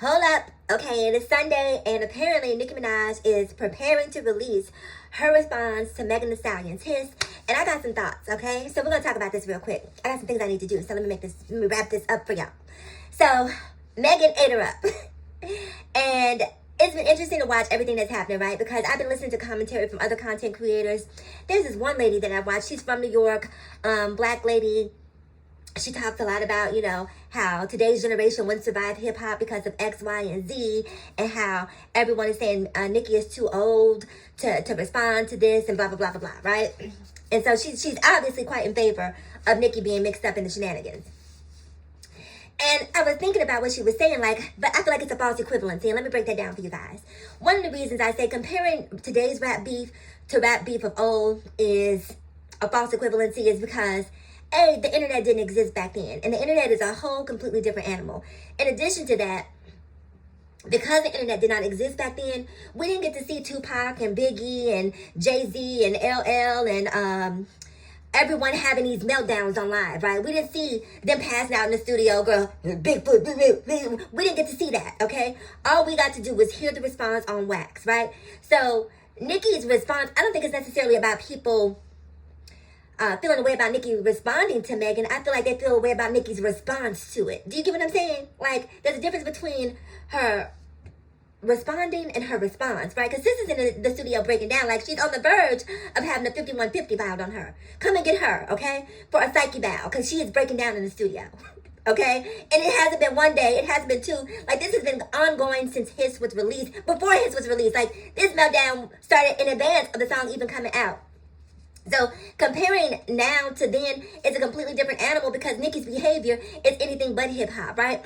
Hold up. Okay, it is Sunday, and apparently Nicki Minaj is preparing to release her response to Megan Thee Stallion's hiss. And I got some thoughts, okay? So we're gonna talk about this real quick. I got some things I need to do, so let me wrap this up for y'all. So Megan ate her up. And it's been interesting to watch everything that's happening, right? Because I've been listening to commentary from other content creators. There's this one lady that I watched. She's from New York, black lady. She talks a lot about, how today's generation wouldn't survive hip hop because of X, Y, and Z, and how everyone is saying Nicki is too old to respond to this, and blah, blah, blah, blah, blah, right? And so she's obviously quite in favor of Nicki being mixed up in the shenanigans. And I was thinking about what she was saying, but I feel like it's a false equivalency, and let me break that down for you guys. One of the reasons I say comparing today's rap beef to rap beef of old is a false equivalency is because the internet didn't exist back then. And the internet is a whole completely different animal. In addition to that, because the internet did not exist back then, we didn't get to see Tupac and Biggie and Jay-Z and LL and everyone having these meltdowns on live, right? We didn't see them passing out in the studio, girl, Bigfoot, we didn't get to see that, okay? All we got to do was hear the response on wax, right? So Nicki's response, I don't think it's necessarily about people feeling a way about Nicki responding to Megan. I feel like they feel a way about Nicki's response to it. Do you get what I'm saying? Like, there's a difference between her responding and her response, right? Because this is in the studio breaking down. Like, she's on the verge of having a 5150 filed on her. Come and get her, okay? For a psyche bow, because she is breaking down in the studio. Okay? And it hasn't been one day. It hasn't been two. Like, this has been ongoing since Hiss was released. Before Hiss was released. Like, this meltdown started in advance of the song even coming out. So comparing now to then is a completely different animal because Nicki's behavior is anything but hip hop, right?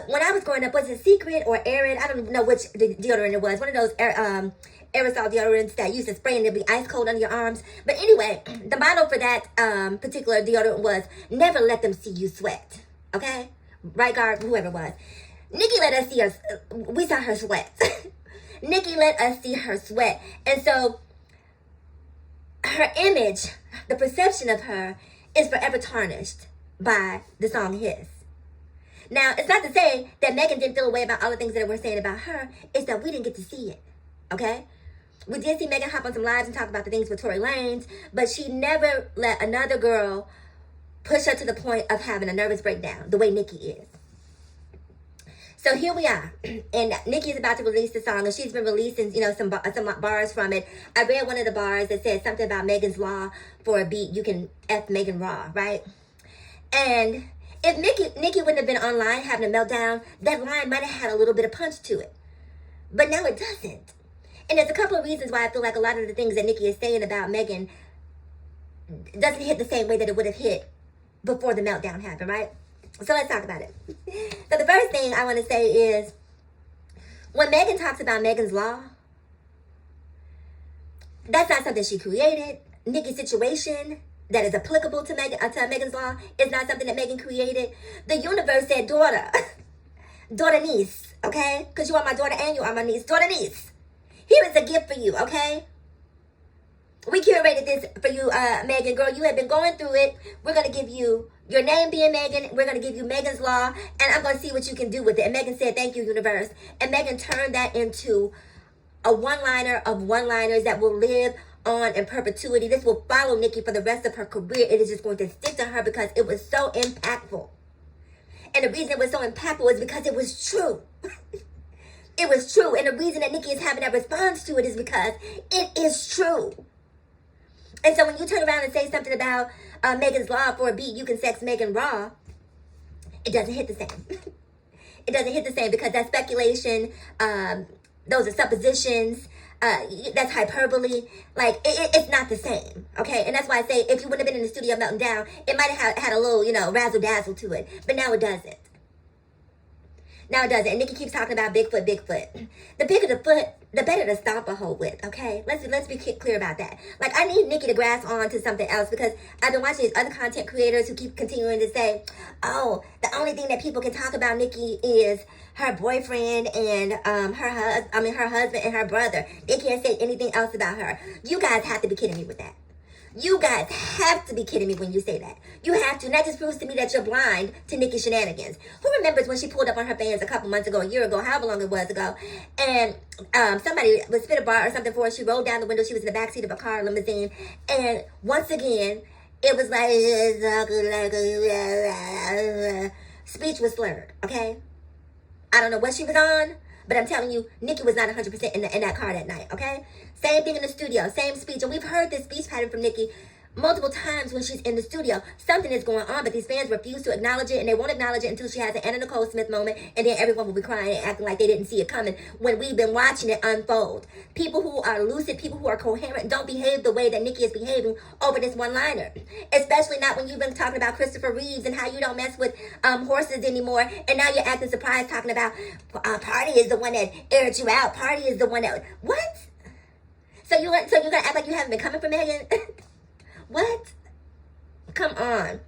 When I was growing up, was it Secret or Arid? I don't know which deodorant it was. One of those aerosol deodorants that used to spray and it'd be ice cold under your arms. But anyway, the motto for that particular deodorant was never let them see you sweat. Okay? Right guard, whoever it was. Nicki let us see her. We saw her sweat. Nicki let us see her sweat. And so her image, the perception of her, is forever tarnished by the song Hiss. Now, it's not to say that Megan didn't feel a way about all the things that we're saying about her. It's that we didn't get to see it, okay? We did see Megan hop on some lives and talk about the things with Tory Lanez, but she never let another girl push her to the point of having a nervous breakdown, the way Nicki is. So here we are, and Nicki is about to release the song, and she's been releasing, some bars from it. I read one of the bars that said something about Megan's Law for a beat. You can F Megan raw, right? And if Nicki wouldn't have been online having a meltdown, that line might have had a little bit of punch to it. But now it doesn't. And there's a couple of reasons why I feel like a lot of the things that Nicki is saying about Megan doesn't hit the same way that it would have hit before the meltdown happened, right? So let's talk about it. So the first thing I want to say is, when Megan talks about Megan's Law, that's not something she created. Nicki's situation that is applicable to Megan's Law is not something that Megan created. The universe said, daughter, daughter niece, okay? Because you are my daughter and you are my niece. Daughter niece, here is a gift for you, okay? We curated this for you, Megan, girl. You have been going through it. We're going to give you your name being Megan. We're going to give you Megan's Law, and I'm going to see what you can do with it. And Megan said, thank you, universe. And Megan turned that into a one-liner of one-liners that will live on in perpetuity. This will follow Nicki for the rest of her career. It is just going to stick to her because it was so impactful. And the reason it was so impactful is because it was true. It was true. And the reason that Nicki is having that response to it is because it is true. And so when you turn around and say something about Megan's Law for a beat, you can sex Megan raw, it doesn't hit the same. It doesn't hit the same because that's speculation. Those are suppositions. That's hyperbole. Like, it's not the same, okay? And that's why I say if you wouldn't have been in the studio melting down, it might have had a little, razzle-dazzle to it. But now it doesn't. Now it doesn't. And Nicki keeps talking about Bigfoot. The bigger the foot, the better the stomp a hole with, okay? Let's be clear about that. Like, I need Nicki to grasp on to something else because I've been watching these other content creators who keep continuing to say, oh, the only thing that people can talk about Nicki is her boyfriend and her husband and her brother. They can't say anything else about her. You guys have to be kidding me with that. You guys have to be kidding me when you say that. You have to. And that just proves to me that you're blind to Nicki shenanigans. Who remembers when she pulled up on her fans a couple months ago, a year ago, however long it was ago, and somebody was spit a bar or something for her. She rolled down the window. She was in the backseat of a car limousine. And once again, it was like, speech was slurred, okay? I don't know what she was on, but I'm telling you, Nicki was not 100% in that car that night, okay? Same thing in the studio, same speech. And we've heard this speech pattern from Nicki multiple times when she's in the studio. Something is going on, but these fans refuse to acknowledge it, and they won't acknowledge it until she has an Anna Nicole Smith moment, and then everyone will be crying and acting like they didn't see it coming when we've been watching it unfold. People who are lucid, people who are coherent, don't behave the way that Nicki is behaving over this one-liner. Especially not when you've been talking about Christopher Reeves and how you don't mess with horses anymore, and now you're acting surprised talking about Party is the one that aired you out. Party is the one that... What? So you're gonna act like you haven't been coming for Megan? What? Come on.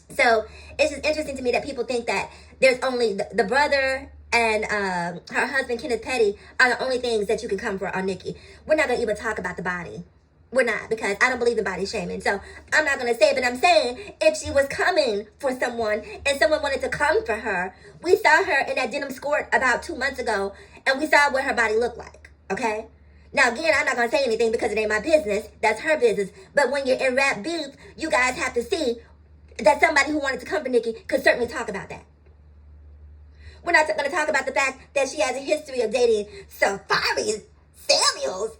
So it's just interesting to me that people think that there's only the brother and her husband, Kenneth Petty, are the only things that you can come for on Nicki. We're not going to even talk about the body. We're not, because I don't believe in body shaming. So I'm not going to say it, but I'm saying if she was coming for someone and someone wanted to come for her, we saw her in that denim skirt about 2 months ago, and we saw what her body looked like, okay? Now, again, I'm not going to say anything because it ain't my business. That's her business. But when you're in rap beef, you guys have to see that somebody who wanted to come for Nicki could certainly talk about that. We're not going to talk about the fact that she has a history of dating Safari Samuels.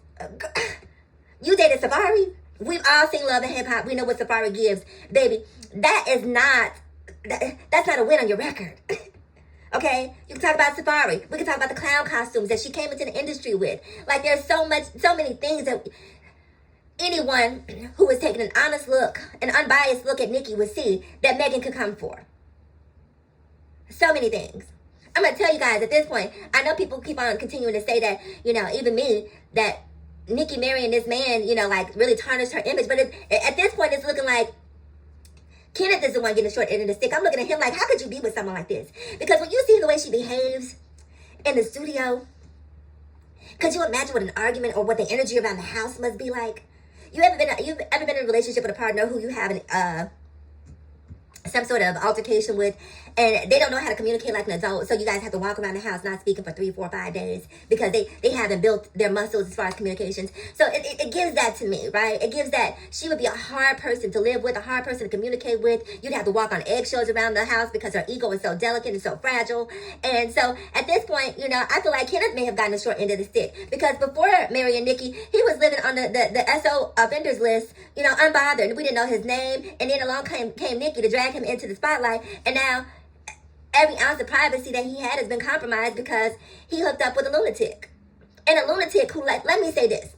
You dated Safari? We've all seen Love and Hip Hop. We know what Safari gives. Baby, that's not a win on your record. Okay, you can talk about Safari. We can talk about the clown costumes that she came into the industry with. Like, there's so many things that anyone who was taking an honest look, an unbiased look at Nicki would see that Megan could come for. So many things. I'm going to tell you guys at this point, I know people keep on continuing to say that, even me, that Nicki marrying this man, like really tarnished her image. But at this point, it's looking like Kenneth is the one getting the short end of the stick. I'm looking at him like, how could you be with someone like this? Because when you see the way she behaves in the studio, could you imagine what an argument or what the energy around the house must be like? You've ever been in a relationship with a partner who you have some sort of altercation with, and they don't know how to communicate like an adult, so you guys have to walk around the house not speaking for 3, 4, 5 days because they haven't built their muscles as far as communications. So it gives that to me, right? It gives that she would be a hard person to live with, a hard person to communicate with. You'd have to walk on eggshells around the house because her ego is so delicate and so fragile. And so at this point, I feel like Kenneth may have gotten the short end of the stick, because before marrying Nicki, he was living on the SO offenders list, unbothered. We didn't know his name, and then along came Nicki to drag him into the spotlight, and now every ounce of privacy that he had has been compromised because he hooked up with a lunatic. And a lunatic who, let me say this,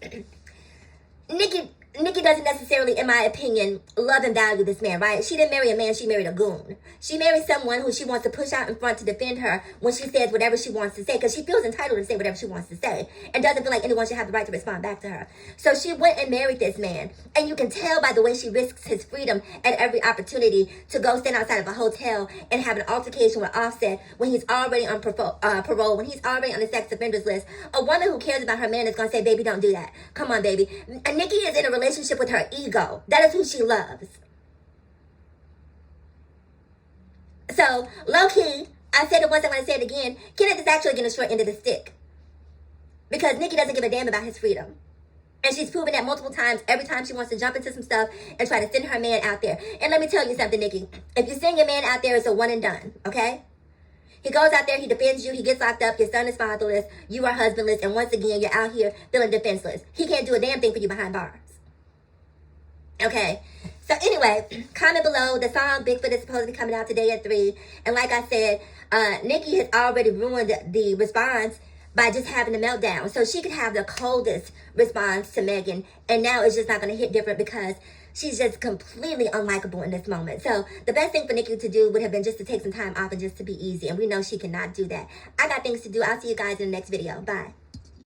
Nicki doesn't necessarily, in my opinion, love and value this man, right? She didn't marry a man, she married a goon. She married someone who she wants to push out in front to defend her when she says whatever she wants to say, because she feels entitled to say whatever she wants to say and doesn't feel like anyone should have the right to respond back to her. So she went and married this man, and you can tell by the way she risks his freedom at every opportunity to go stand outside of a hotel and have an altercation with Offset when he's already on parole, when he's already on the sex offenders list. A woman who cares about her man is going to say, baby, don't do that. Come on, baby. And Nicki is in a relationship with her ego. That is who she loves. So, low-key, I said it once, I want to say it again, Kenneth is actually getting a short end of the stick. Because Nicki doesn't give a damn about his freedom. And she's proven that multiple times, every time she wants to jump into some stuff and try to send her man out there. And let me tell you something, Nicki. If you send your man out there, it's a one and done, okay? He goes out there, he defends you, he gets locked up, your son is fatherless, you are husbandless, and once again, you're out here feeling defenseless. He can't do a damn thing for you behind bars. Okay, so anyway, comment below. The song Bigfoot is supposed to be coming out today at 3. And like I said, Nicki has already ruined the response by just having a meltdown. So she could have the coldest response to Megan, and now it's just not going to hit different because she's just completely unlikable in this moment. So the best thing for Nicki to do would have been just to take some time off and just to be easy. And we know she cannot do that. I got things to do. I'll see you guys in the next video. Bye.